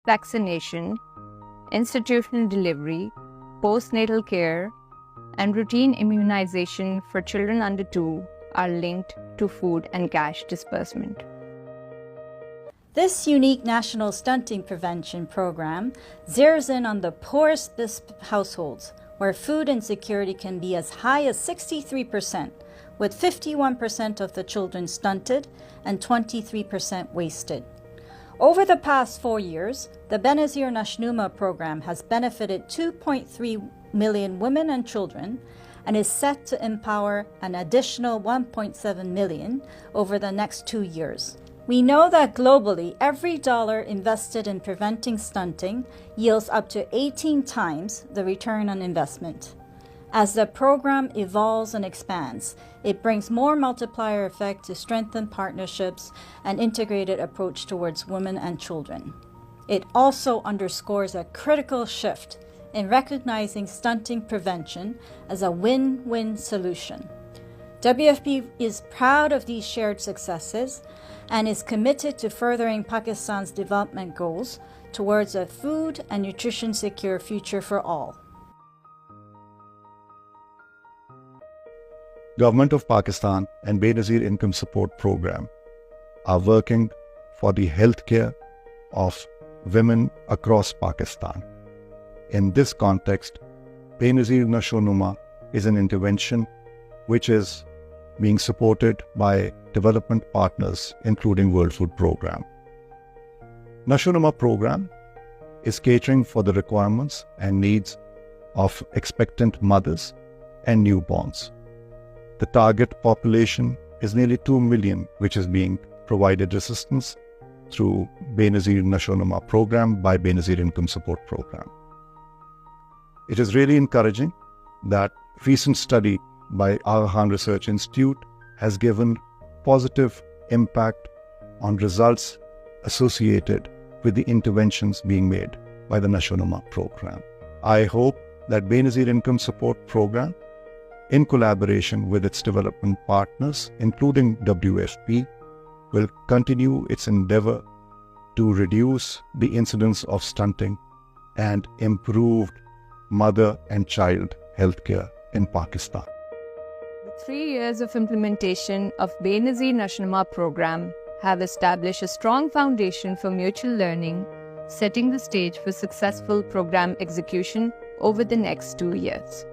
vaccination, institutional delivery, postnatal care, and routine immunization for children under 2 are linked to food and cash disbursement. This unique national stunting prevention program zeroes in on the poorest households, where food insecurity can be as high as 63%, with 51% of the children stunted and 23% wasted. Over the past 4 years, the Benazir Nashonuma program has benefited 2.3 million women and children and is set to empower an additional 1.7 million over the next 2 years. We know that globally, every dollar invested in preventing stunting yields up to 18 times the return on investment. As the program evolves and expands, it brings more multiplier effect to strengthen partnerships and integrated approach towards women and children. It also underscores a critical shift in recognizing stunting prevention as a win-win solution. WFP is proud of these shared successes and is committed to furthering Pakistan's development goals towards a food and nutrition secure future for all. Government of Pakistan and Benazir Income Support Program are working for the healthcare of women across Pakistan. In this context, Benazir Nashonuma is an intervention which is being supported by development partners, including World Food Program. Nashonuma program is catering for the requirements and needs of expectant mothers and newborns. The target population is nearly 2 million, which is being provided assistance through Benazir Nashonuma program by Benazir Income Support Program. It is really encouraging that recent study by Aga Research Institute has given positive impact on results associated with the interventions being made by the Nashonuma program. I hope that Benazir Income Support Program, in collaboration with its development partners, including WFP, will continue its endeavor to reduce the incidence of stunting and improved mother and child healthcare in Pakistan. The 3 years of implementation of Benazir Nashonuma program have established a strong foundation for mutual learning, setting the stage for successful program execution over the next 2 years.